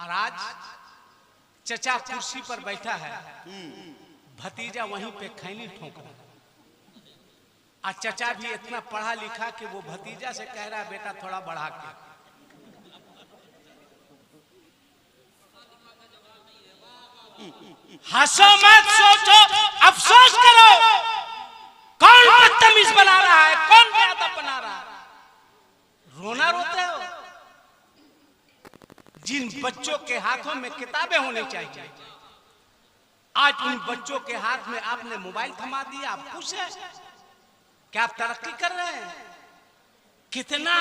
और आज चचा कुर्सी पर बैठा है, भतीजा वहीं पे खैनी ठोक रहा है। और चचा भी इतना पढ़ा लिखा कि वो भतीजा से कह रहा है बेटा थोड़ा बढ़ा के। हंसो मत, सोचो, अफसोस करो। कौन बदतमीज बना रहा है, कौन बेअदब बना रहा है? रोना रोते हो? जिन बच्चों के हाथों में किताबें होनी चाहिए, आज उन बच्चों के हाथ में आपने मोबाइल थमा दिया। आप खुश हैं? क्या आप तरक्की कर रहे हैं? कितना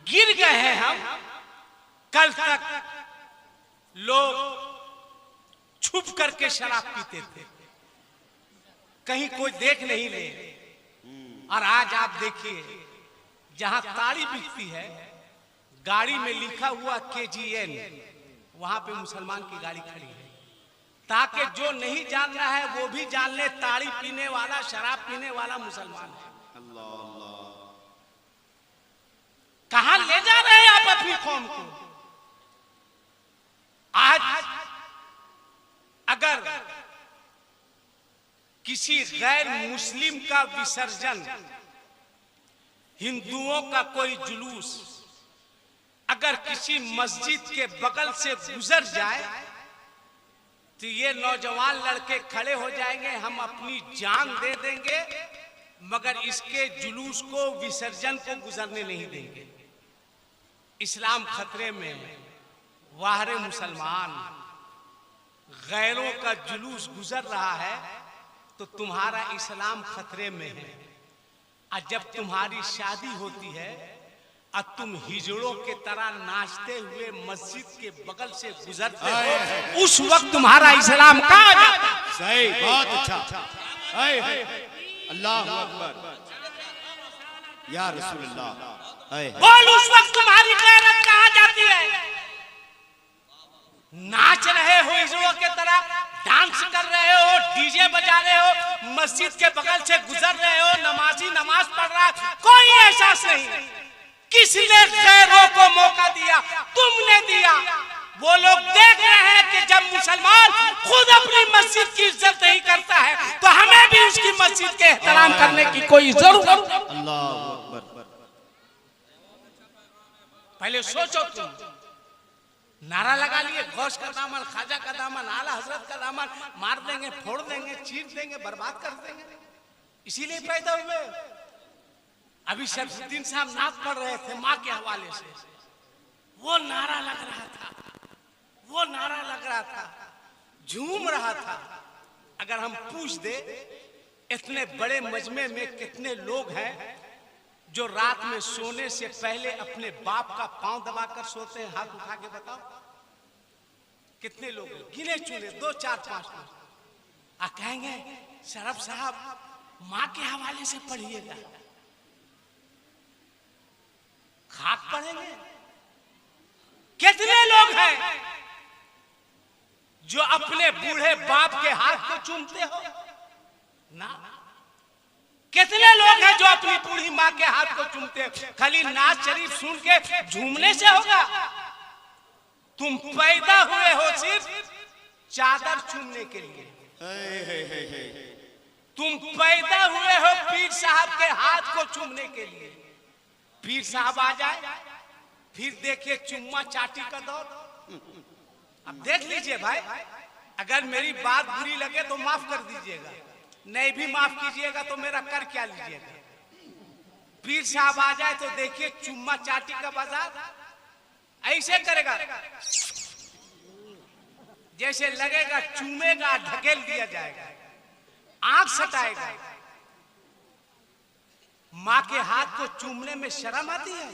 गिर गए हैं हम। कल तक लोग छुप करके शराब पीते थे, कहीं कोई देख नहीं ले, और आज आप देखिए जहां ताड़ी बिकती है, गाड़ी में लिखा हुआ KGN, वहां पे मुसलमान की गाड़ी खड़ी है, ताकि जो नहीं जान रहा है वो भी जान ले ताड़ी पीने वाला, शराब पीने वाला मुसलमान है। अल्लाह अल्लाह। कहां ले जा रहे हैं आप अपनी कौम को? आज अगर किसी गैर मुस्लिम का विसर्जन, हिंदुओं का कोई जुलूस अगर किसी मस्जिद के बगल से गुजर जाए तो ये नौजवान लड़के खड़े हो जाएंगे, हम अपनी जान दे देंगे मगर इसके जुलूस को, विसर्जन को गुजरने नहीं देंगे। इस्लाम खतरे में है। वाहरे मुसलमान, गैरों का जुलूस गुजर रहा है तो तुम्हारा इस्लाम खतरे में है। और जब तुम्हारी शादी होती है और तुम हिजड़ों के तरह नाचते हुए मस्जिद के बगल से गुजरते हो, उस वक्त तुम्हारा इस्लाम कहाँ जाता है? सही, बहुत अच्छा। अल्लाह अकबर या रसूलल्लाह। बोल, उस वक्त तुम्हारी गैरत कहाँ जाती है? नाच रहे हो हिजड़ों के तरह, डांस कर रहे हो, डीजे बजा रहे हो, मस्जिद के बगल से गुजर रहे हो, नमाजी नमाज पढ़ रहा है, कोई एहसास नहीं। किसने गैरों को मौका दिया? तुमने दिया। वो लोग देख रहे हैं कि जब मुसलमान खुद अपनी मस्जिद की इज्जत नहीं करता है तो हमें भी उसकी मस्जिद के एहतराम करने की कोई जरूरत। अल्लाह अकबर। पहले सोचो, तुम नारा लगा लिए, गौस का दामन, खाजा का दामन, आला हजरत का दामन मार देंगे, फोड़ देंगे, चीर देंगे, बर्बाद कर देंगे। इसीलिए पैदा हुए। अभी शमसुद्दीन साहब नात पढ़ रहे थे माँ के हवाले से, वो नारा लग रहा था, वो नारा लग रहा था, झूम रहा था। अगर हम पूछ दे इतने बड़े मजमे में कितने लोग हैं जो रात में सोने से पहले अपने बाप का पांव दबाकर सोते हैं? हाथ उठा के बताओ कितने लोग हैं? गिने चुने 2 4 5 लोग। आ कहेंगे शरफ साहब माँ के हवाले से पढ़िएगा, खाक पढ़ेंगे। कितने लोग हैं जो अपने बूढ़े बाप के हाथ को चूमते हो ना? कितने लोग हैं जो अपनी बूढ़ी माँ के हाथ को चूमते हैं? खाली नाच शरीफ सुन के झूमने से होगा? तुम पैदा हुए हो सिर्फ चादर चूमने के लिए, तुम पैदा हुए हो पीर साहब के हाथ को चूमने के लिए। पीर साहब आ जाए फिर देखिए चुम्मा चाटी का दौर। अब देख लीजिए भाई, अगर मेरी बात बुरी लगे तो माफ कर दीजिएगा, नहीं भी माफ कीजिएगा तो मेरा कर क्या लीजिएगा। पीर साहब आ जाए तो देखिए चुम्मा चाटी का बाजार ऐसे करेगा जैसे लगेगा चूमेगा, ढकेल दिया जाएगा, आंख सटाएगा। माँ के हाथ को चूमने में शर्म आती है,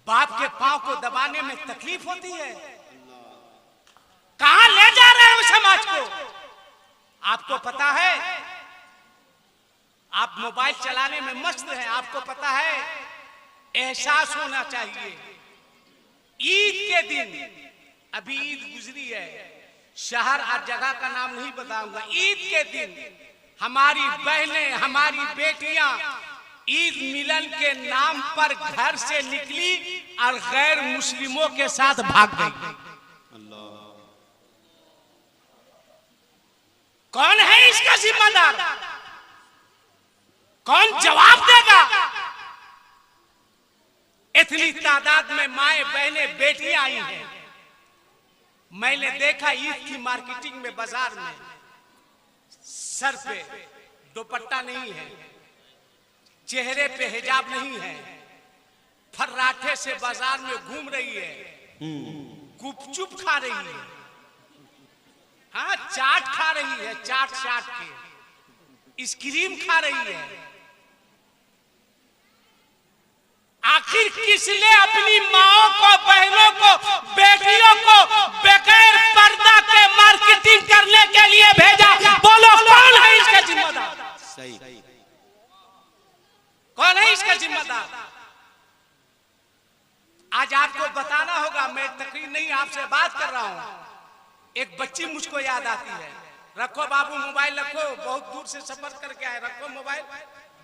बाप के पांव को दबाने में तकलीफ होती है। कहां ले जा रहे हो समाज को? आपको पता है, आप मोबाइल चलाने में मस्त हैं, आपको पता है एहसास होना चाहिए। ईद के दिन, अभी ईद गुजरी है, शहर और जगह का नाम नहीं बताऊंगा, ईद के दिन हमारी बहनें, हमारी बेटियां ईद मिलन के नाम पर घर से निकली और गैर मुस्लिमों के साथ भाग गई। कौन है इसका जिम्मेदार? कौन जवाब देगा? इतनी तादाद में माए बहने बेटियां आई हैं। मैंने देखा ईद की मार्केटिंग में, बाजार में, सर पे दुपट्टा नहीं है, चेहरे पे हिजाब नहीं है, फर्राटे से बाजार में घूम रही है, गुपचुप खा रही है, हाँ चाट खा रही है, चाट के आइसक्रीम खा रही है। आखिर किसने अपनी माओ को, बहनों को, बेटियों को बगैर पर्दा के मार्केटिंग करने के लिए भेजा? बोलो कौन है इसका जिम्मेदार? सही। कौन है इसका जिम्मेदार? आज आपको बताना होगा। मैं तकरीर नहीं, आपसे बात कर रहा हूं। एक बच्ची मुझको याद आती है। रखो बाबू मोबाइल रखो, बहुत दूर से सफर करके आए, रखो मोबाइल,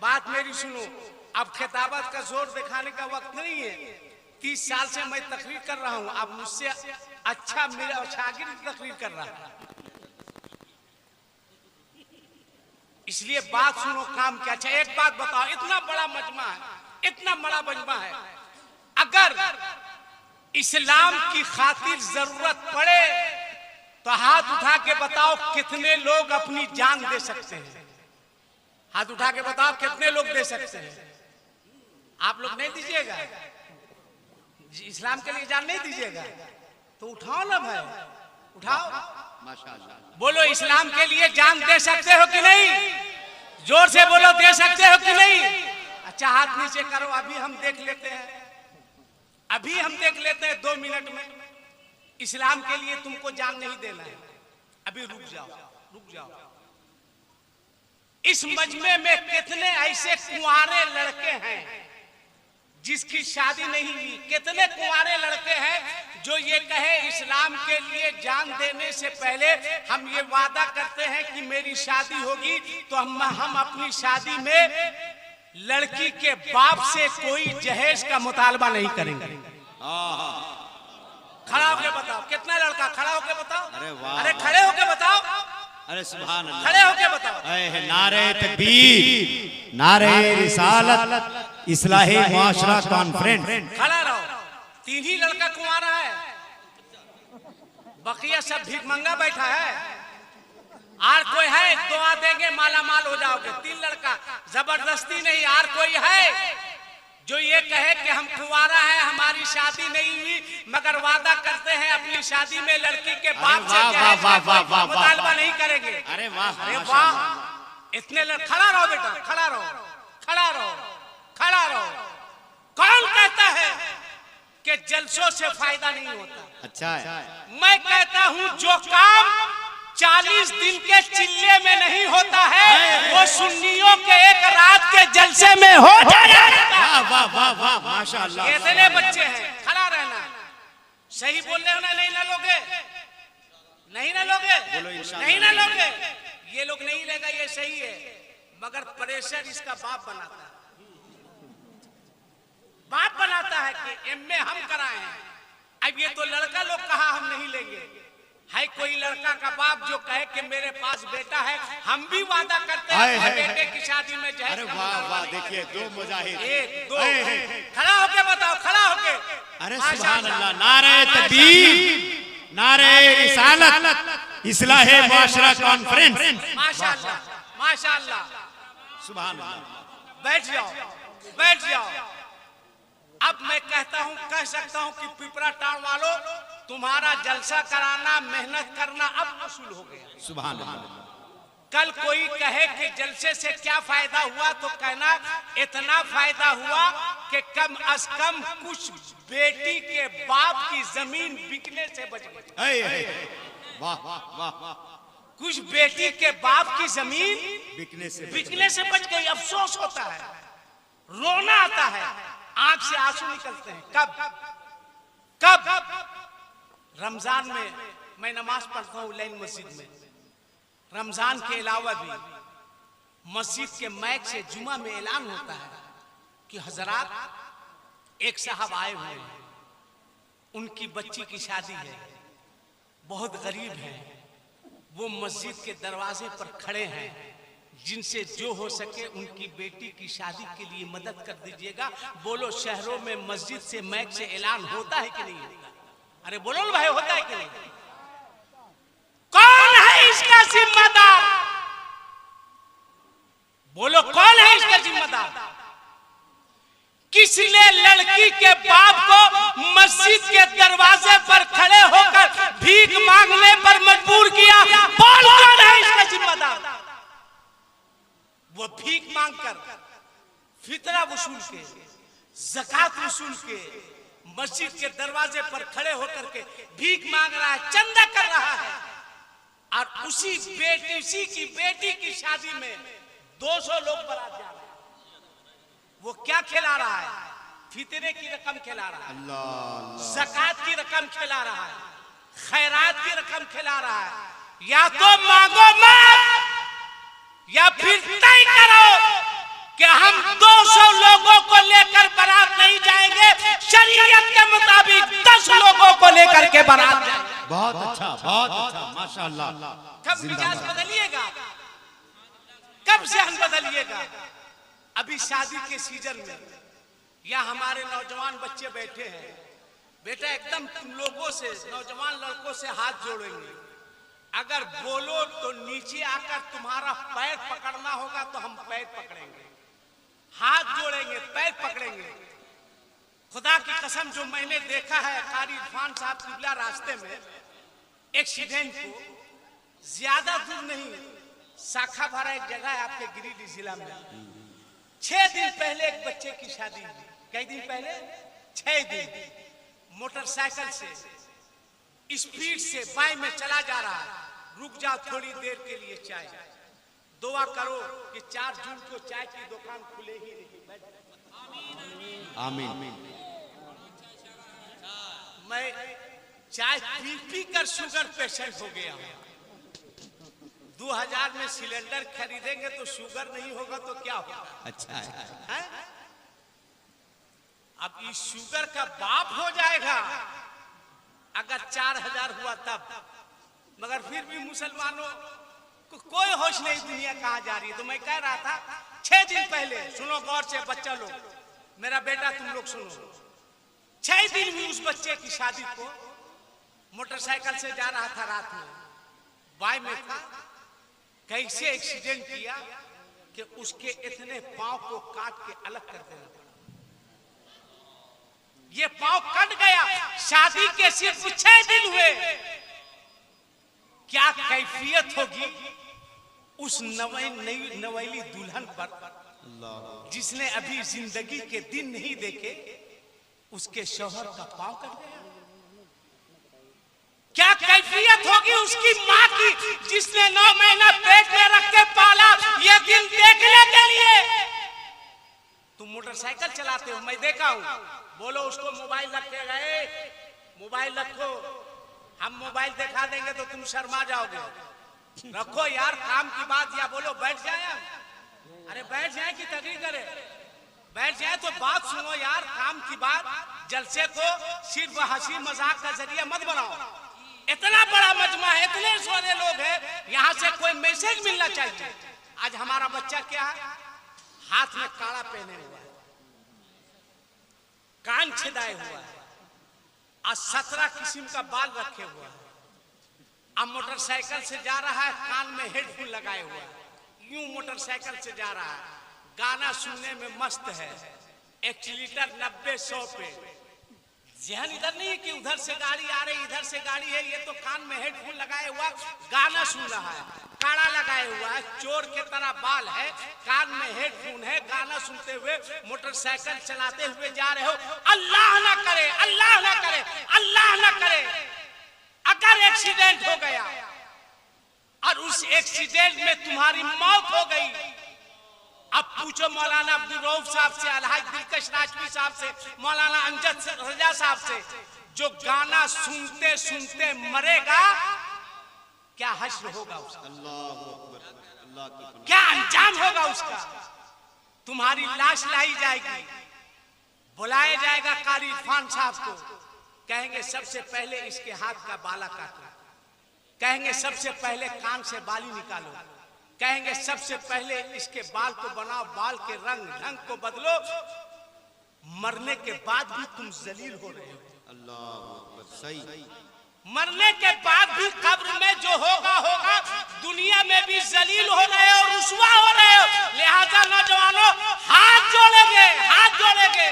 बात मेरी सुनो। अब खिताबत का जोर दिखाने का वक्त नहीं है। 30 साल से मैं तकरीर कर रहा हूं। अब मुझसे अच्छा मेरा शागिर्द तकरीर कर रहा है, इसलिए बात सुनो, काम क्या। अच्छा एक बात बताओ, इतना बड़ा मजमा है, इतना बड़ा मजमा है, अगर इस्लाम की खातिर जरूरत पड़े तो हाथ उठा के बताओ कितने लोग अपनी जान दे सकते हैं? हाथ उठा के बताओ कितने लोग दे सकते हैं? आप लोग नहीं दीजिएगा? इस्लाम के लिए जान नहीं दीजिएगा तो उठाओ ना भाई, उठाओ। माशाअल्लाह। बोलो इस्लाम के लिए जान दे सकते हो कि नहीं? जोर से बोलो, दे सकते हो कि नहीं? अच्छा हाथ नीचे करो, अभी हम देख लेते हैं, अभी हम देख लेते हैं 2 मिनट में। इस्लाम के लिए तुमको जान नहीं देना है, अभी रुक जाओ, रुक जाओ। इस मजमे में कितने ऐसे कुंवारे लड़के हैं जिसकी शादी नहीं हुई? कितने कुंवारे लड़के हैं जो ये कहे इस्लाम के लिए जान देने से पहले हम ये वादा करते हैं कि मेरी शादी होगी तो हम अपनी शादी में लड़की के बाप से कोई जहेज का मुतालबा नहीं करेंगे। खड़ा होके बताओ, कितना लड़का? खड़ा होके बताओ। अरे वाह, अरे खड़े होके बताओ, अरे सुभान अल्लाह, खड़े होके बताओ। नारे तकबीर, नारे रिसालत, इस्लाही मुआशरा कॉन्फ्रेंस। खड़ा रहो। 3 ही लड़का कुंवारा है, बकिया सब भिखमंगा बैठा है। और कोई है दुआ देंगे माला माल हो जाओगे? 3 लड़का, जबरदस्ती नहीं। और कोई है जो ये कहे कि हम कुंवारा है, हमारी शादी नहीं हुई, मगर वादा करते हैं अपनी शादी में लड़की के बाप से मुतालबा नहीं करेंगे? अरे वाह, अरे वाह, इतने खड़ा रहो बेटा, खड़ा रहो, खड़ा रहो, खड़ा रहो। कौन कहता है कि जलसों से फायदा नहीं होता? अच्छा है। मैं कहता हूं जो काम 40 दिन के चिल्ले में नहीं होता है वो सुन्नियों के एक रात के जलसे में हो जाता है। वाह वाह वाह, माशाअल्लाह। कितने बच्चे हैं? खड़ा रहना। सही बोल रहे हो ना? नहीं ना लोगे? नहीं ना लोगे? नहीं ना लोगे? ये लोग नहीं लेगा, ये सही है, मगर प्रेशर इसका बाप बनाता है। बाप बनाता है कि एमए हम कराए हैं। अब ये तो लड़का लोग कहा हम नहीं लेंगे, है कोई लड़का का बाप जो कहे कि मेरे पास बेटा है, हम भी वादा करते हैं बेटे की शादी में जाए। अरे वाह वाह, देखिए 2 मुजाहिद। 1 2 खड़ा होके बताओ, खड़ा होके। अरे सुभान अल्लाह, नारे तकबीर, नारे रिसालत, इस्लाही मुआशरा कॉन्फ्रेंस। माशाअल्लाह, माशाअल्लाह, सुभान अल्लाह। बैठ जाओ, बैठ जाओ। अब मैं कहता हूं, कह सकता हूं कि पिपरा टाउन वालों, तुम्हारा जलसा कराना, मेहनत करना अब वसूल हो गया। सुभान अल्लाह। कल कोई कहे कि जलसे से क्या फायदा हुआ तो कहना इतना फायदा हुआ कि कम अज कम कुछ बेटी के बाप की जमीन बिकने से बच गई। वाह वाह वाह, कुछ बेटी के बाप की जमीन बिकने से बच गई। अफसोस होता है, रोना आता है, आंख से आंसू निकलते हैं। कब रमजान में मैं नमाज पढ़ता हूँ लाइन मस्जिद में। रमजान के अलावा भी मस्जिद के माइक से जुमा में ऐलान होता है कि हजरात एक साहब आए हुए हैं, उनकी बच्ची की शादी है, बहुत गरीब है, वो मस्जिद के दरवाजे पर खड़े हैं, जिनसे जो हो सके उनकी बेटी की शादी के लिए मदद कर दीजिएगा। बोलो शहरों में मस्जिद से माइक से ऐलान होता है कि नहीं होता? अरे बोलो ना भाई, होता है कि नहीं? कौन है इसका जिम्मेदार? बोलो कौन है इसका जिम्मेदार? किसने लड़की के बाप को मस्जिद के दरवाजे पर खड़े होकर भीख मांगने पर मजबूर किया? बोल कौन है इसका जिम्मेदार? वो भीख मांगकर, फितरा वसूल के, ज़कात वसूल के, मस्जिद के दरवाजे पर खड़े होकर के भीख मांग रहा है, चंदा कर रहा है, और उसी की बेटी की शादी में 200 लोग बारात जा रहे हैं। वो क्या खिला रहा है? फितरे की रकम खिला रहा है, ज़कात की रकम खिला रहा है, खैरात की रकम खिला रहा है। या तो मांगो मत, या फिर तय करो कि हम 200 लोगों को लेकर बारात नहीं जाएंगे, शरीयत के मुताबिक 10 लोगों को लेकर के बारात जाएंगे। बहुत अच्छा, माशाअल्लाह। कब मिजाज बदलिएगा? कब ज़हन बदलिएगा? अभी शादी के सीजन में या हमारे नौजवान बच्चे बैठे हैं, बेटा एकदम तुम लोगों से, नौजवान लड़कों से हाथ जोड़ेंगे, अगर बोलो तो नीचे आकर तुम्हारा पैर पकड़ना होगा तो हम पैर पकड़ेंगे, हाथ जोड़ेंगे, पैर पकड़ेंगे। खुदा की कसम, जो मैंने देखा है कारी इरफान साहब किबला रास्ते में एक्सीडेंट को, ज्यादा दूर नहीं, शाखा भरा एक जगह है आपके गिरिडीह जिला में, 6 दिन पहले एक बच्चे की शादी हुई। कई दिन पहले? 6 दिन। मोटरसाइकिल से स्पीड से बाएं में चला जा रहा है, रुक जाओ थोड़ी देर के लिए चाय, दुआ करो कि 4 जून को चाय की दुकान खुले ही नहीं। आमीन। मैं चाय पी कर शुगर पेशेंट हो गया हूं। 2000 में सिलेंडर खरीदेंगे तो शुगर नहीं होगा तो क्या होगा? अच्छा है? अब इस शुगर का बाप हो जाएगा अगर 4000 हुआ तब। मगर फिर भी मुसलमानों को कोई होश नहीं, दुनिया कहां जा रही है। तो मैं कह रहा था 6 दिन पहले, सुनो गौर से बच्चा लोग, मेरा बेटा तुम लोग सुनो, 6 दिन हुई उस बच्चे की शादी को, मोटरसाइकिल से जा रहा था रात में, बाएं में था, कैसे एक्सीडेंट किया कि उसके इतने पांव को काट के अलग कर देना पड़ा। ये पांव कट गया, शादी के सिर्फ 6 दिन हुए। क्या कैफियत होगी उस नवैली दुल्हन पर जिसने अभी जिंदगी के दिन नहीं देखे, उसके शौहर का पांव कट गया। क्या कैफियत होगी उसकी माँ की जिसने 9 महीना पेट में रख के पाला ये दिन देखने के लिए। तुम मोटरसाइकिल चलाते हो, मैं देखा हूं, बोलो उसको मोबाइल रखे गए, मोबाइल रखो, हम मोबाइल दिखा देंगे तो तुम शर्मा जाओगे। रखो यार काम की बात, या बोलो बैठ जाए, अरे बैठ जाए कि तकरीर करे, बैठ जाए तो बात सुनो यार, काम की बात। जलसे को सिर्फ हंसी मजाक का जरिया मत बनाओ। इतना बड़ा मजमा है, इतने सारे लोग हैं, यहाँ से कोई मैसेज मिलना चाहिए। आज हमारा बच्चा क्या है, हाथ में काड़ा पहने हुआ है, कान छिदाए हुआ है, आज 17 किस्म का बाल रखे हुआ है, अब मोटरसाइकिल से जा रहा है, कान में हेडफोन लगाए हुआ है, यूं मोटरसाइकिल से जा रहा है, गाना सुनने में मस्त है, एक्सीलेटर 90-100 पे। ध्यान इधर नहीं है कि उधर से गाड़ी आ रही, इधर से गाड़ी है, ये तो कान में हेडफोन लगाए हुआ गाना सुन रहा है, काड़ा लगाए हुआ है, चोर के तरह बाल है, कान में हेडफोन है, गाना सुनते हुए मोटरसाइकिल चलाते हुए जा रहे हो। अल्लाह ना करे, अल्लाह ना करे, अल्लाह ना करे, अगर एक्सीडेंट हो गया और उस एक्सीडेंट में तुम्हारी मौत हो गई, अब पूछो मौलाना अब्दुल रऊफ साहब से, अलहाज दिलकश राजवी साहब से, मौलाना अमजद रजा साहब से, जो गाना सुनते सुनते मरेगा, क्या हश्र होगा उसका? क्या अंजाम होगा उसका? तुम्हारी लाश लाई जाएगी, बुलाया जाएगा कारी इरफान साहब को, कहेंगे सबसे पहले इसके हाथ का बाला काटो, कहेंगे सबसे पहले कान से बाली निकालो, कहेंगे सबसे पहले इसके बाल को बनाओ, बाल के रंग ढंग को बदलो। मरने के बाद भी तुम जलील हो रहे हो। अल्लाह अकबर, सही। मरने के बाद भी कब्र में जो होगा होगा, दुनिया में भी जलील हो रहे हो, रुसवा हो रहे हो। लिहाजा नौजवानों, हाथ जोड़ेंगे, हाथ जोड़ेंगे,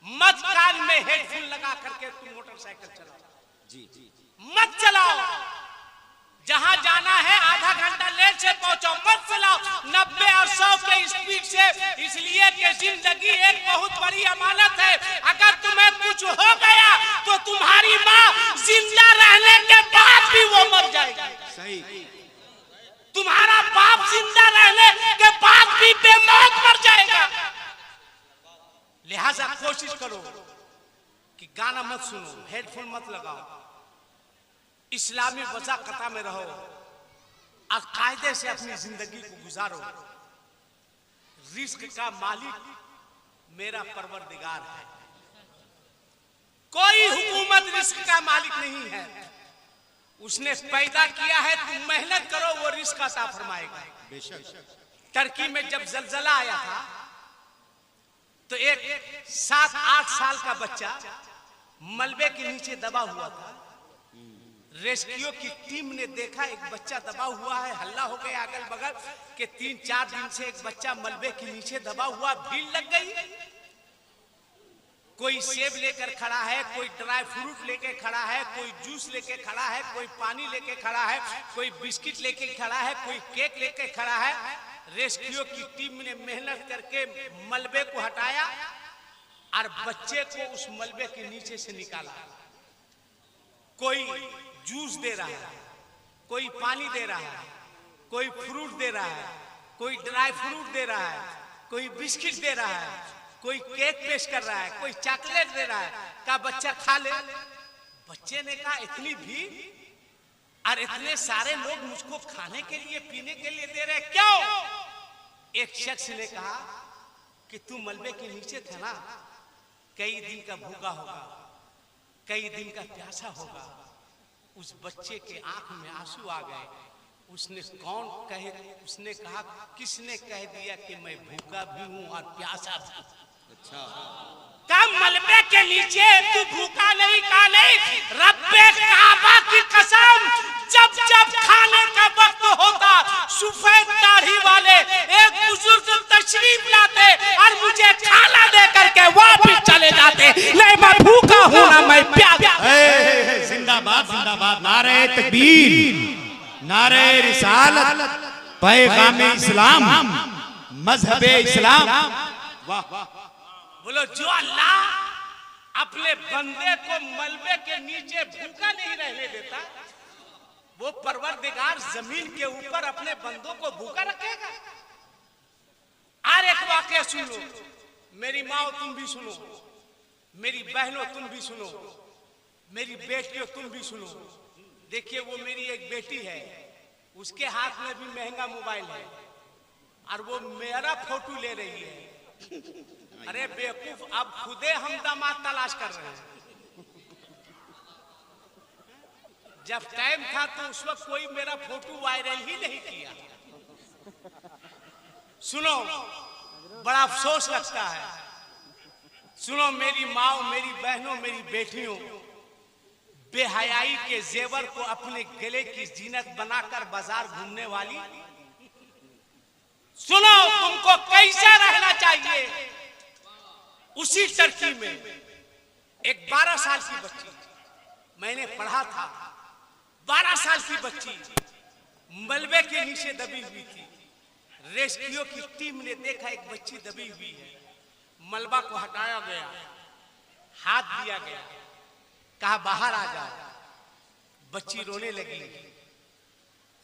मत कान में हेडफोन लगा करके तुम मोटरसाइकिल चलाओ जी, मत चलाओ। जहां जाना है आधा घंटा लेट से पहुंचो, मत चलाओ 90 और 100 के स्पीड से, इसलिए कि जिंदगी एक बहुत बड़ी अमानत है। अगर तुम्हें कुछ हो गया तो तुम्हारी माँ जिंदा रहने के बाद भी वो मर जाएगी। सही। तुम्हारा बाप जिंदा रहने के बाद भी बेमौत मर जाएगा। लिहाजा कोशिश करो कि गाना मत सुनो, हेडफोन मत लगाओ, इस्लामी वज़ाक़ता में रहो और कायदे से अपनी जिंदगी को गुजारो। रिस्क का मालिक मेरा परवरदिगार है, कोई हुकूमत रिस्क का मालिक नहीं है। उसने पैदा किया है, तुम मेहनत करो, वो रिस्क अता फरमाएगा। बेशक। टर्की में जब जलजला आया था तो एक 7-8 साल का बच्चा मलबे के नीचे दबा हुआ था। रेस्क्यू की टीम ने देखा एक बच्चा दबा हुआ है, हल्ला हो गया अगल बगल के 3-4 दिन से एक बच्चा मलबे के नीचे दबा हुआ। भीड़ लग गई, कोई सेब लेकर खड़ा है, कोई ड्राई फ्रूट लेके खड़ा है, कोई जूस लेके खड़ा है, कोई पानी लेके खड़ा है, कोई बिस्किट लेके खड़ा है, कोई केक लेके खड़ा है। रेस्क्यू की टीम ने मेहनत करके मलबे को हटाया और बच्चे को उस मलबे के नीचे से निकाला। कोई जूस दे रहा है, कोई पानी दे रहा है, कोई फ्रूट दे रहा है, कोई ड्राई फ्रूट दे रहा है, कोई बिस्किट दे रहा है, कोई केक पेश कर रहा है, कोई चॉकलेट दे रहा है। कहा बच्चा खा ले। बच्चे ने कहा इतनी भीड़ और इतने सारे लोग मुझको खाने के लिए पीने के लिए दे रहे हैं, क्यों? एक शख्स ने कहा कि तू मलबे के नीचे था ना, कई दिन का भूखा होगा, कई दिन का प्यासा होगा। उस बच्चे के आंख में आंसू आ गए। उसने उसने कहा किसने कह दिया कि मैं भूखा भी हूं और प्यासा भी? अच्छा। कब मलबे के नीचे तू भूखा नहीं, कहा नहीं, रब्बे काबा की कसम, जब जब खाने का वक्त होता सफेद दाढ़ी वाले एक बुजुर्ग तशरीफ लाते और मुझे खाना दे करके वापस चले जाते। नहीं मैं भूखा हूं ना मैं प्यासा। जिंदाबाद जिंदाबाद, नारे तकबीर, नारे रिसालत, पैगाम इस्लाम, मजहब इस्लाम। वाह वाह। बोलो जो अल्लाह अपने बंदे को मलबे के नीचे भूखा नहीं रहने देता, वो परवरदिगार जमीन के ऊपर अपने बंदों को भूखा रखेगा। और एक वाकया सुन लो, मेरी माँ तुम भी सुनो, मेरी बहनों तुम भी सुनो, मेरी बेटियों तुम भी सुनो। देखिए वो मेरी एक बेटी है, उसके हाथ में भी महंगा मोबाइल है और वो मेरा फोटो ले रही है। अरे बेवकूफ, अब खुदे हम दामाद तलाश कर रहे हैं। जब टाइम था तो उस वक्त कोई मेरा फोटो वायरल ही नहीं किया। सुनो, बड़ा अफसोस लगता है। सुनो मेरी माँ, मेरी बहनों, मेरी बेटियों, बेहयाई के जेवर को अपने गले की जीनत बनाकर बाजार घूमने वाली, सुनो तुमको कैसा रहना चाहिए। उसी टर्की में एक 12 साल की बच्ची, मैंने पढ़ा था, 12 साल की बच्ची मलबे के नीचे दबी हुई थी। रेस्क्यू की टीम ने देखा एक बच्ची दबी हुई है, मलबा को हटाया गया, हाथ दिया गया, कहा बाहर आ जाओ। बच्ची रोने लगी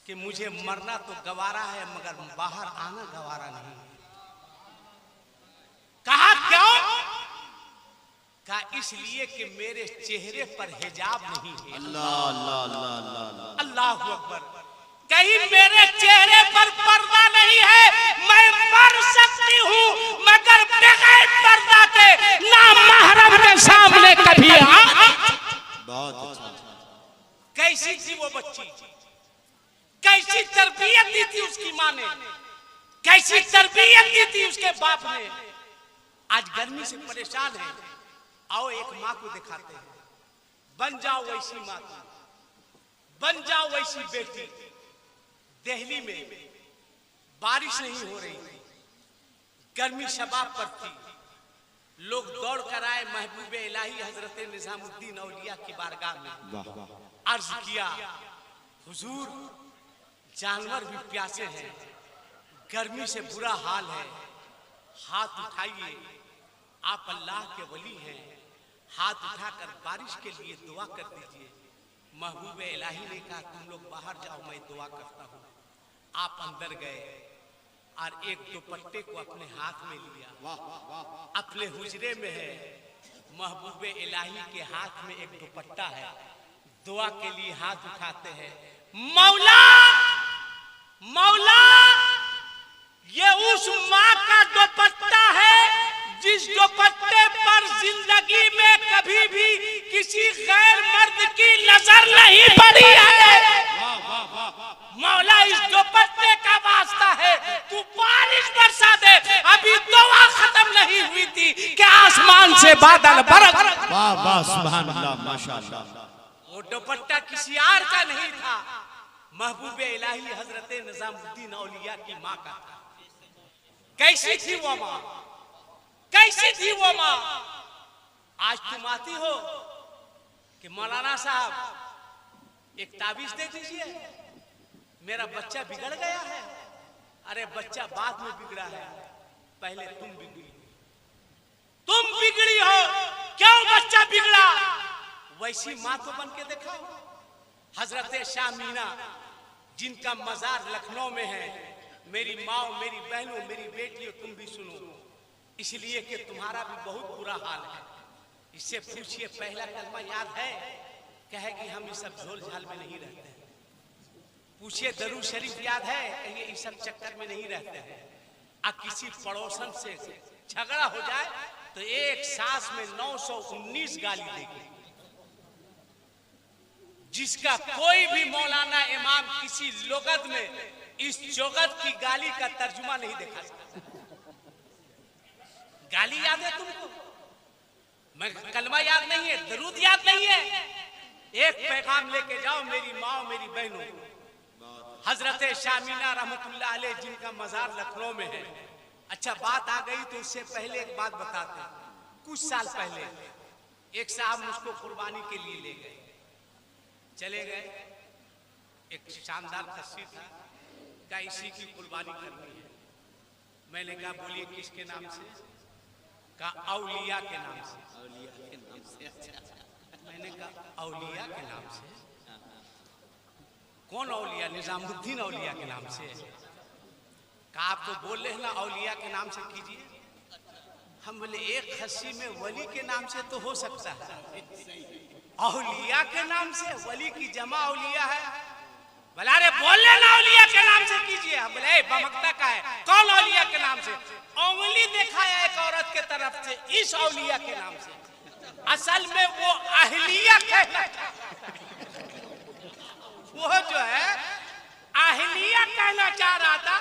कि मुझे मरना तो गवारा है मगर बाहर आना गवारा नहीं। कहा क्यों? कहा इसलिए कि मेरे चेहरे पर हिजाब नहीं है। अल्लाह अल्लाह अल्लाह अल्लाह अल्लाहु अकबर। कहीं मेरे चेहरे पर पर्दा नहीं है, मैं मर सकती हूँ मगर बगैर पर्दा के ना महरम के सामने कभी बहुत अच्छा। कैसी थी वो बच्ची, कैसी तरबियत दी थी उसकी माँ ने, कैसी तरबियत दी थी उसके बाप ने। आज गर्मी से परेशान है, आओ एक माँ को दिखाते हैं। बन जाओ वैसी माँ की, बन जाओ वैसी बेटी। दिल्ली में बारिश नहीं हो रही थी, गर्मी शबाब पर थी, लोग दौड़ कर आए महबूबे इलाही हजरत निजामुद्दीन औलिया की बारगाह में। अर्ज किया, हुजूर जानवर भी प्यासे हैं, गर्मी से बुरा हाल है, हाथ उठाइए, आप अल्लाह के वली हैं, हाथ उठाकर बारिश के लिए दुआ कर दीजिए। महबूब इलाही ने कहा तुम लोग बाहर जाओ, मैं दुआ करता हूँ। आप अंदर गए और एक दुपट्टे को अपने हाथ में लिया, अपने हुजरे में है, महबूब इलाही के हाथ में एक दुपट्टा है, दुआ के लिए हाथ उठाते हैं। मौला मौला, ये उस माँ का दुपट्टा है जिस दुपट्टे पर जिंदगी में कभी भी किसी गैर मर्द की नजर नहीं पड़ी है। मौला इस दुपट्टे का वास्ता है, तू बारिश बरसा दे। अभी दुआ खत्म नहीं हुई थी कि आसमान से बादल बरस। वाह वाह सुभान अल्लाह माशाअल्लाह। वो दुपट्टा किसी और का नहीं था, महबूब इलाही हजरत निजामुद्दीन औलिया की माँ का था। कैसी थी वो माँ, कैसी थी वो माँ। आज तुम आती हो कि मौलाना साहब एक ताबीज दे दीजिए, मेरा बच्चा बिगड़ गया है। अरे बच्चा बाद में बिगड़ा है, पहले तुम बिगड़ी, तुम बिगड़ी हो। क्यों बच्चा बिगड़ा? वैसी माँ तो बन के देखो। हजरत शाह मीना जिनका मजार लखनऊ में है, मेरी माँ, मेरी बहनों, मेरी बेटियों, तुम भी सुनो, इसलिए कि तुम्हारा भी बहुत बुरा हाल है। इससे पूछिए पहला कलमा याद है? कहेगी हम इस सब झोल झाल में नहीं रहते हैं। पूछिए दरूद शरीफ याद है? कहिए इस सब चक्कर में नहीं रहते हैं। अब किसी पड़ोसन से झगड़ा हो जाए तो एक सांस में 919 गाली देगी, जिसका कोई भी मौलाना इमाम किसी लोगत में इस जोगत की गाली का तर्जुमा नहीं देखा सकता। गाली याद है तुमको? मैं कलमा याद नहीं है, दरूद याद नहीं है? एक पैगाम लेके जाओ मेरी माँ, मेरी बहनों। हजरत शामीना रहमतुल्लाह अलैह जिनका मजार लखनऊ में है। अच्छा बात आ गई तो उससे पहले एक बात बताते हैं। कुछ साल पहले एक साहब मुझको कुर्बानी के लिए ले गए, चले गए। एक शानदार तस्वीर था, क्या इसी की कुर्बानी करनी है। मैंने कहा बोलिए किसके नाम से? कहा औलिया के नाम से। औलिया के नाम से? मैंने कहा औलिया के नाम से? कौन औलिया? निजामुद्दीन औलिया के नाम से। कहा आप तो बोल रहे हैं ना औलिया के नाम से कीजिए। हम बोले एक खस्सी में वली के नाम से तो हो सकता है, औलिया के नाम से? वली की जमा औलिया है। बोला अरे बोल लेना औलिया के नाम से कीजिए। हम बोले बमकता का है, कौन औलिया के नाम से? उंगली दिखाया एक औरत के तरफ से, इस औलिया के नाम से। असल में वो अहलिया कहलाता, वो जो है अहलिया कहना चाह रहा था,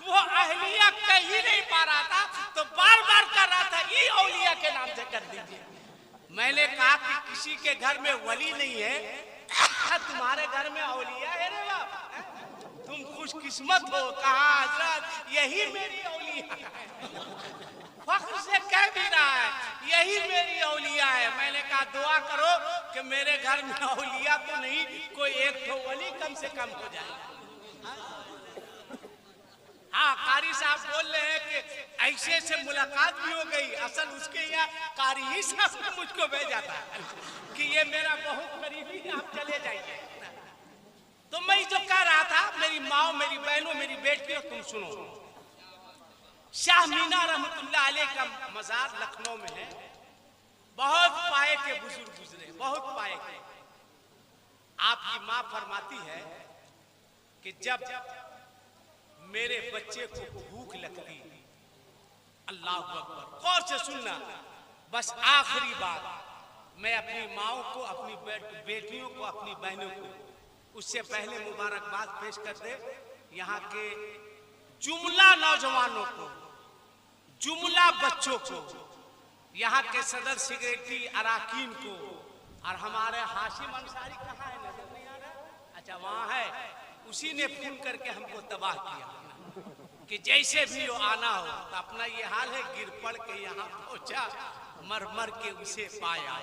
वो अहलिया कह ही नहीं पा रहा था, तो बार बार कर रहा था ये औलिया के नाम से कर दीजिए। मैंने कहा कि किसी के घर में वली नहीं है, तुम्हारे घर में औलिया है रे बाप, तुम खुशकिस्मत हो। कहा हजरत यही मेरी औलिया है, फख्र से कह भी रहा है यही मेरी औलिया है। मैंने कहा दुआ करो कि मेरे घर में औलिया तो नहीं, कोई एक तो वली कम से कम हो जाए। हाँ कारी साहब बोल रहे हैं कि ऐसे से मुलाकात भी हो गई। असल उसके यहाँ कारी ही साहब ने मुझको भेजा था कि ये मेरा बहुत करीबी है, आप चले जाइए। तो मैं जो कह रहा था, मेरी माँ, मेरी बहनों, मेरी बेटियों, तुम सुनो। शाह मीना रहमतुल्लाह अलैह का मजार लखनऊ में है। बहुत पाए के बुजुर्ग गुजरे, बहुत पाए के। आपकी माँ फरमाती है कि जब मेरे बच्चे को भूख लगती अल्लाह अकबर, गौर से सुनना। बस आखिरी बात, मैं अपनी माओ को, अपनी बेटियों को, अपनी बहनों को, उससे पहले मुबारकबाद पेश कर दे यहाँ के जुमला नौजवानों को, जुमला बच्चों को, यहाँ के सदर सेक्रेटरी अराकीन को, और हमारे हाशिम अंसारी कहाँ है, नजर नहीं आ रहा? अच्छा वहाँ है। उसी ने फोन करके हमको तबाह किया कि जैसे भी वो आना हो। तो अपना ये हाल है, गिर पड़ के यहाँ पहुंचा, मर मर के उसे पाया।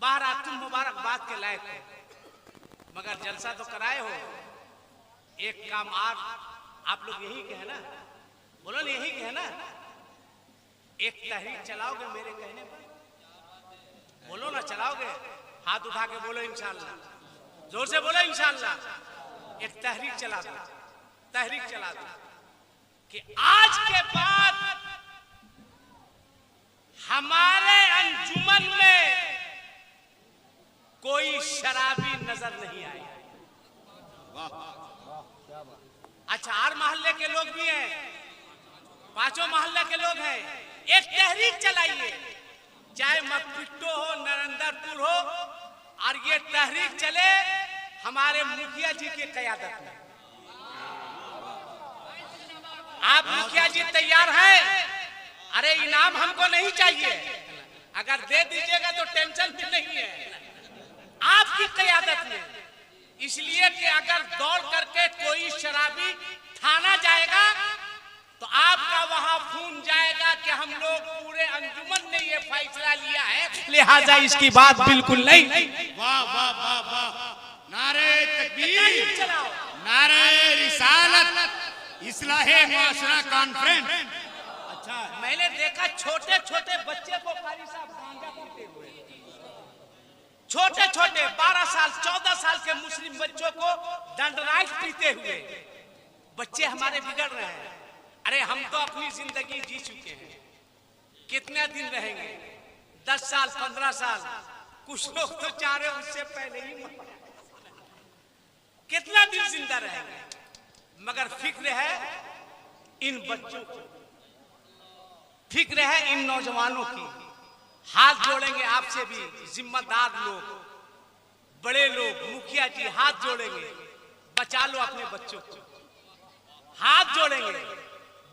बाहर तुम मुबारकबाद के लायक हो, मगर जलसा तो कराए हो। एक काम आप लोग यही कहे ना, बोलो ना, यही कहे ना, एक तहरीक चलाओगे मेरे कहने पर? बोलो ना, चलाओगे? हाथ उठा के बोलो इंशाल्लाह, जोर से बोलो इंशाल्लाह। एक तहरीक चला दो, तहरीक चला दो कि आज के बाद हमारे अंजुमन में कोई शराबी नजर नहीं आए। अच्छा, हर मोहल्ले के लोग भी हैं, पांचों मोहल्ले के लोग हैं। एक तहरीक चलाइए, चाहे मपिट्टो हो, नरेंद्रपुर हो, और ये तहरीक चले हमारे मुखिया जी की क़यादत में। आप मुखिया जी तैयार हैं? अरे इनाम हमको नहीं चाहिए, अगर दे दीजिएगा तो टेंशन भी नहीं है, आपकी क़यादत में। इसलिए कि अगर दौड़ करके कोई शराबी थाना जाएगा तो आपका वहां खून जाएगा कि हम लोग पूरे अंजुमन ने ये फैसला लिया है, लिहाजा इसकी बात बिल्कुल नहीं। वाह वाह वाह वाह, नारे तकबीर, नारे रिसालत, इस्लाहे मुआशरा कॉन्फ्रेंस। अच्छा, मैंने देखा छोटे छोटे बच्चे को कारी साहब गांजा पीते हुए, छोटे छोटे 12 साल 14 साल के मुस्लिम बच्चों को दंडराइट पीते हुए। बच्चे हमारे बिगड़ रहे हैं। अरे हम तो अपनी जिंदगी जी चुके हैं, कितने दिन रहेंगे? 10 साल 15 साल, कुछ लोग तो चाह रहे उससे पहले ही मर, कितना दिन जिंदा रहेंगे? मगर फिक्र है इन बच्चों को, फिक्र है इन नौजवानों की। हाथ जोड़ेंगे आपसे भी, जिम्मेदार लोग, बड़े लोग, मुखिया जी हाथ जोड़ेंगे, बचा लो अपने बच्चों को, हाथ जोड़ेंगे,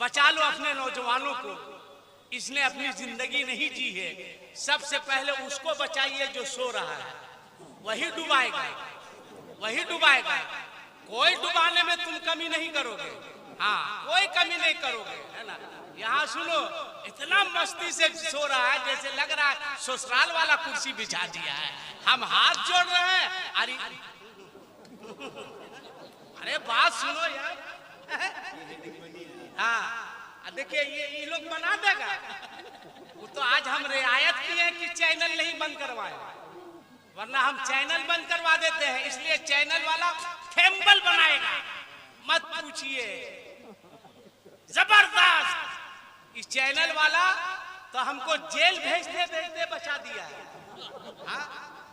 बचा लो अपने नौजवानों को। इसने अपनी जिंदगी नहीं जी है, सबसे पहले उसको बचाइए जो सो रहा है, वही डुबाएगा, वही डुबाएगा। कोई डुबाने में तुम कमी नहीं करोगे, हाँ कोई कमी नहीं करोगे, है ना? यहाँ सुनो, इतना मस्ती से सो रहा है जैसे लग रहा है ससुराल वाला कुर्सी बिछा दिया है। हम हाथ जोड़ रहे हैं, अरे बात सुनो यार। हाँ देखिए, ये लोग बना देगा। वो तो आज हम रियायत की है कि चैनल नहीं बंद करवाए, वरना हम चैनल बंद करवा देते हैं। इसलिए चैनल वाला थेम्बल बनाएगा, मत पूछिए, जबरदस्त। इस चैनल वाला तो हमको जेल भेजते भेजते बचा दिया है। हाँ?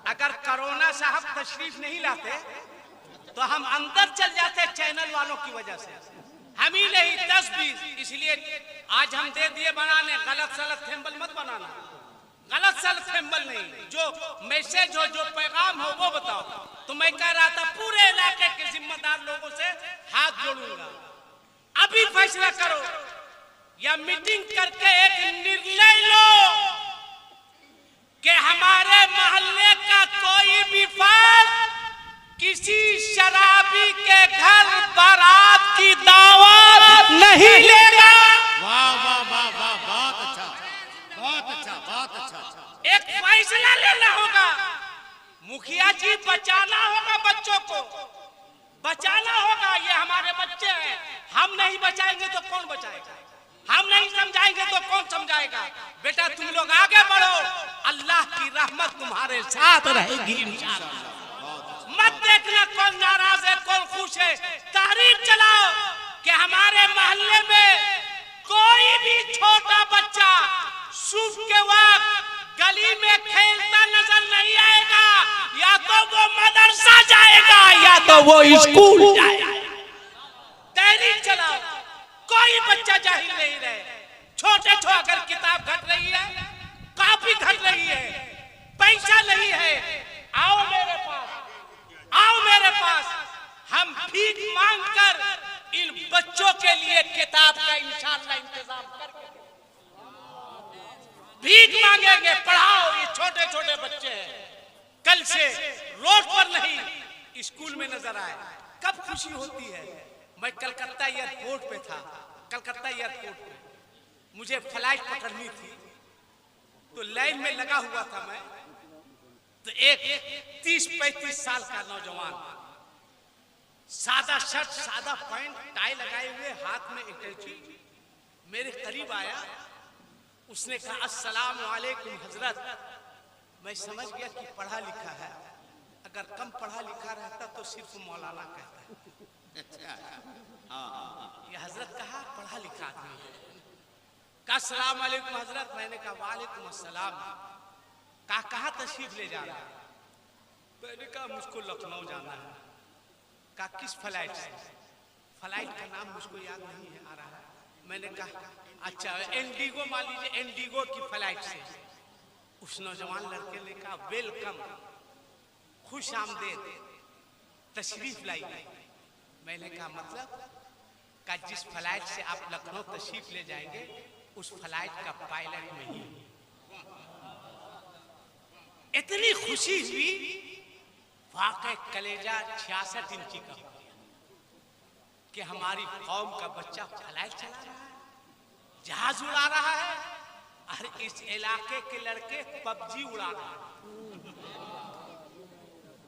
अगर कोरोना साहब तशरीफ नहीं लाते तो हम अंदर चल जाते चैनल वालों की वजह से, हम ही नहीं 10-20। इसलिए आज हम दे दिए बनाने, गलत सलत थेम्बल मत बनाना, गलत सलत थेम्बल नहीं, जो मैसेज हो, जो पैगाम हो वो बताओ। तो मैं कह रहा था पूरे इलाके के जिम्मेदार लोगों से हाथ जोड़ूंगा, अभी फैसला करो या मीटिंग करके एक निर्णय लो कि हमारे मोहल्ले का कोई भी फर्द किसी शराबी के घर बारात की दावत नहीं लेगा। वाह वाह वाह वाह, बहुत अच्छा, बहुत अच्छा, बहुत अच्छा। एक फैसला लेना होगा, मुखिया जी बचाना होगा, बच्चों को बचाना होगा। ये हमारे बच्चे हैं, हम नहीं बचाएंगे तो कौन बचाएगा? हम नहीं समझाएंगे तो कौन समझाएगा? बेटा तुम लोग आगे बढ़ो, अल्लाह की रहमत तुम्हारे साथ रहेगी इंशाअल्लाह। मत देखना कौन नाराज है कौन खुश है। तहरीक चलाओ कि हमारे मोहल्ले में कोई भी छोटा बच्चा सुबह के वक्त गली में खेलता नजर नहीं आएगा, या तो वो मदरसा जाएगा या तो वो स्कूल जाएगा। तहरीक चलाओ, कोई बच्चा जाहिल नहीं रहे, छोटे छोटे अगर किताब घट रही है, कॉपी घट रही है, पैसा नहीं है, आओ मेरे पास, आओ मेरे पास, हम भीख मांगकर इन बच्चों के लिए किताब का इंशाअल्लाह इंतजाम करके भीख मांगेंगे। पढ़ाओ, ये छोटे छोटे बच्चे हैं, कल से रोड पर नहीं स्कूल में नजर आए, कब खुशी होती है। मैं कलकत्ता एयरपोर्ट पे था, कलकत्ता एयरपोर्ट पे मुझे फ्लाइट पकड़नी थी, तो लाइन में लगा हुआ था मैं, तो एक 30-35 साल का नौजवान, सादा शर्ट, सादा पैंट, टाई लगाए हुए, हाथ में अटैची, मेरे करीब आया। उसने कहा अस्सलाम वालेकुम हजरत। मैं समझ गया कि पढ़ा लिखा है, अगर कम पढ़ा लिखा रहता तो सिर्फ मौलाना कहता। ये हजरत कहा पढ़ा लिखा आदमी है। कहा अस्सलाम वालेकुम हजरत। मैंने कहा वालेकुम अस्सलाम। कहा कहाँ तशरीफ ले जा रहा है? मैंने कहा मुझको लखनऊ जाना है। कहा किस फ्लाइट से? फ्लाइट का नाम मुझको याद नहीं है आ रहा है। मैंने कहा अच्छा इंडिगो, मान लीजिए इंडिगो की फ्लाइट से। उस नौजवान लड़के ने कहा वेलकम, खुश आमदेद, तशरीफ लाइए। मैंने कहा मतलब? का जिस फ्लाइट से आप लखनऊ तशरीफ ले जाएंगे उस फ्लाइट का पायलट में ही। इतनी खुशी हुई, वाकई कलेजा 66 इंची का हो गया कि हमारी कौम का बच्चा फ्लाइट चला रहा है, जहाज उड़ा रहा है, और इस इलाके के लड़के पबजी उड़ा रहा है।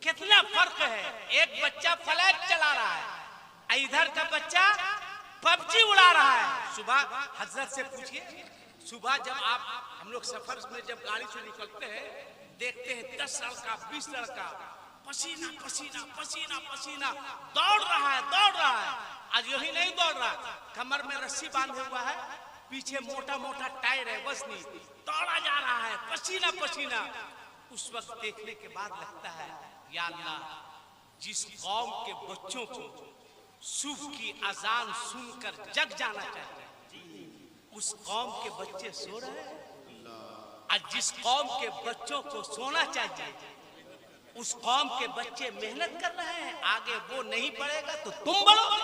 कितना फर्क है, एक बच्चा फ्लाइट चला रहा है, इधर का बच्चा पबजी उड़ा रहा है। सुबह हजरत से पूछिए, सुबह जब हम लोग सफर में जब गाड़ी से निकलते हैं, देखते हैं 10 लड़का 20 लड़का पसीना पसीना पसीना पसीना दौड़ रहा है, दौड़ रहा है। आज यही नहीं दौड़ रहा, कमर में रस्सी बांधे हुआ है, पीछे मोटा मोटा टायर है, बस नहीं, दौड़ा जा रहा है पसीना पसीना। उस वक्त देखने के बाद लगता है या अल्लाह, जिस कौम के बच्चों को सुबह की अजान सुनकर जग जाना चाहिए, उस कौम के बच्चे सो रहे हैं। और जिस कौम के बच्चों को सोना चाहिए, उस कौम के बच्चे मेहनत कर रहे हैं। आगे वो नहीं बढ़ेगा तो तुम बढ़ोगे।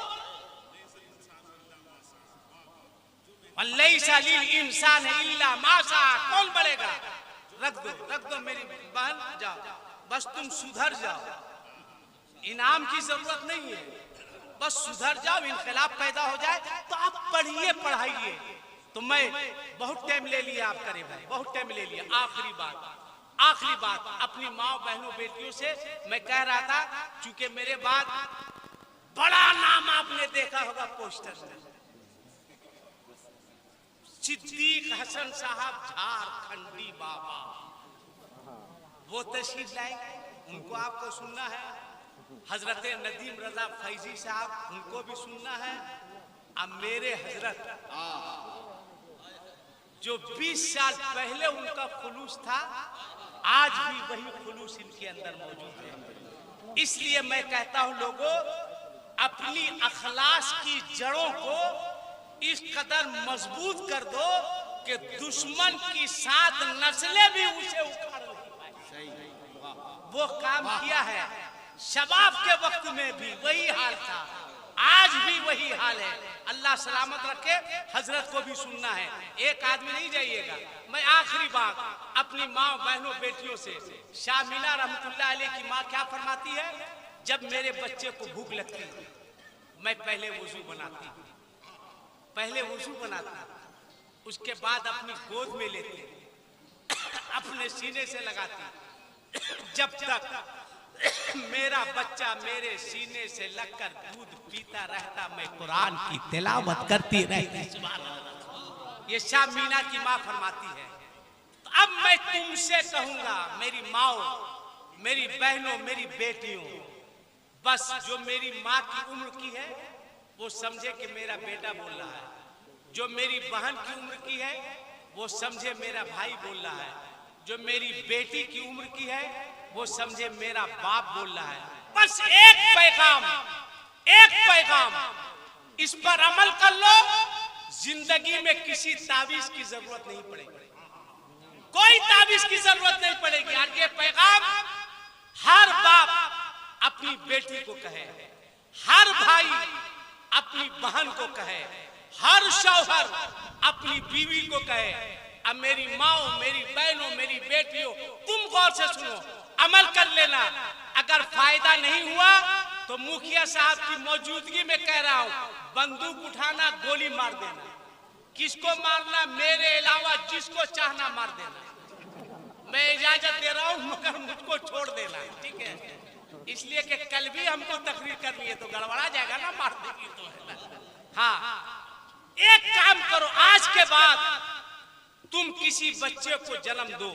इंसान इल्ला माशा, कौन बढ़ेगा? रख दो मेरी बहन, जाओ, बस तुम सुधर जाओ, इनाम की जरूरत नहीं है, बस सुधर जाओ, इनकलाब पैदा हो जाए तो आप पढ़िए पढ़ाइए। तो मैं बहुत टाइम ले लिया आप करे भाई, बहुत टाइम ले लिया। आखिरी बात अपनी माँ बहनों बेटियों से मैं कह रहा था, चूंकि मेरे बाद बड़ा नाम आपने देखा होगा पोस्टर में, सिद्दीक हसन साहब झारखंडी बाबा, वो तशरीफ लाएंगे, उनको आपको सुनना है। हजरत नदीम रजा फैजी साहब, उनको भी सुनना है। अब मेरे हजरत जो 20 साल पहले उनका खुलूस था, आज भी वही खुलूस इनके अंदर मौजूद है। इसलिए मैं कहता हूं लोगों, अपनी अखलास की जड़ों को इस कदर मजबूत कर दो कि दुश्मन की 7 नस्लें भी उसे उखाड़ नहीं पाए। वो काम किया है। शबाब के वक्त में भी वही हाल था, आज भी वही हाल है। अल्लाह सलामत रखे। हजरत को भी सुनना है, एक आदमी नहीं जाइएगा। मैं आखिरी बात अपनी माँ बहनों बेटियों से, शाह मीना रहमतुल्लाह अलैह की माँ क्या फरमाती है, जब मेरे बच्चे को भूख लगती मैं पहले वुजू बनाता, उसके बाद अपनी गोद में लेती, अपने सीने से लगाती। जब तक मेरा बच्चा मेरे सीने से लगकर दूध पीता रहता, मैं कुरान की तिलावत करती रहती। ये शाह मीना की माँ फरमाती है। तो अब मैं तुमसे कहूंगा, मेरी माओ, मेरी बहनों, मेरी बेटियों, बस जो मेरी माँ की उम्र की है वो समझे कि मेरा बेटा बोल रहा है, जो मेरी बहन की उम्र की है वो समझे मेरा भाई बोल रहा है, जो मेरी बेटी की उम्र की है वो समझे मेरा बाप बोल रहा है। बस एक पैगाम, इस पर अमल कर लो, जिंदगी में किसी तावीज की जरूरत नहीं पड़ेगी, कोई तावीज की जरूरत नहीं पड़ेगी। आज ये पैगाम हर बाप अपनी बेटी को कहे, हर भाई अपनी बहन को कहे, हर शौहर अपनी बीवी को कहे। अब मेरी माओ, मेरी बहनों, मेरी बेटियों, तुम गौर से सुनो, अमल कर लेना। अगर फायदा नहीं हुआ तो मुखिया साहब की मौजूदगी में कह रहा हूं, बंदूक उठाना, गोली मार देना। किसको मारना, मेरे अलावा जिसको चाहना मार देना। मैं इजाजत दे रहा हूं, मगर मुझको छोड़ देना, ठीक है? इसलिए कि कल भी हमको तकरीर करनी है तो गड़बड़ा जाएगा ना, मार देगी तो है ना। हाँ, एक काम करो, आज के बाद तुम किसी बच्चे को जन्म दो,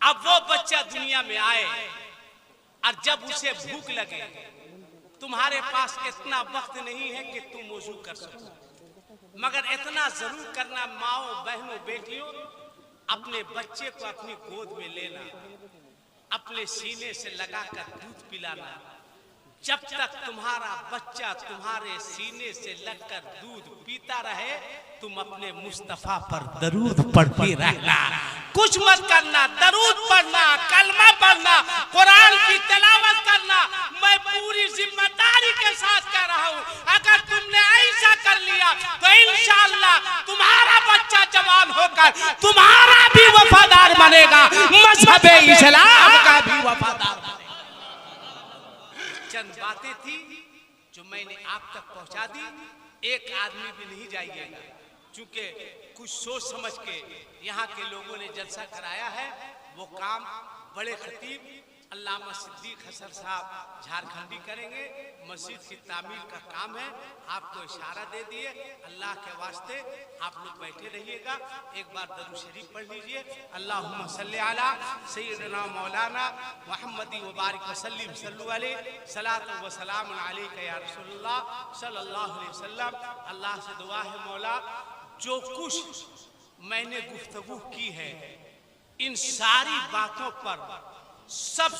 अब वो बच्चा दुनिया में आए और जब उसे भूख लगे, तुम्हारे पास इतना वक्त नहीं है कि तुम वुजू कर सको, मगर इतना जरूर करना, माओ, बहनों, बेटियों, अपने बच्चे को अपनी गोद में लेना, अपने सीने से लगाकर दूध पिलाना। जब तक तुम्हारा बच्चा तुम्हारे सीने से लगकर दूध पीता रहे, तुम अपने मुस्तफा पर दरूद पढ़ते रहना, कुछ मत करना, दरूद पढ़ना, कलमा पढ़ना, कुरान की तिलावत करना। मैं पूरी जिम्मेदारी के साथ कह रहा हूँ, अगर तुमने ऐसा कर लिया तो इंशाअल्लाह तुम्हारा बच्चा जवान होकर तुम्हारा भी वफादार बनेगा, मजहबे इस्लाम का भी वफादार बनेगा। चंद बातें थी जो मैंने आप तक पहुंचा दी। एक आदमी भी नहीं जाइएगा, चूंकि कुछ सोच समझ के यहाँ के लोगों ने जलसा कराया है। वो काम बड़े खतीब अल्लामा सिद्दीक हसन साहब झारखंडी करेंगे। मस्जिद की तामीर का काम है, आपको इशारा दे दिए। अल्लाह के वास्ते आप लोग बैठे रहिएगा, एक बार दरूद शरीफ पढ़ लीजिए। अल्लाहुम्मा सल्ली अला सय्यिदना मौलाना मुहम्मदी व बारिक वसल्लिम सल्लु अलैहि सलातु व सलामुन अलैका या रसूलुल्लाह सल्लल्लाहु अलैहि वसल्लम। अल्लाह से दुआ है, मौला, जो कुछ मैंने गुफ्तगू की है, इन सारी बातों पर सब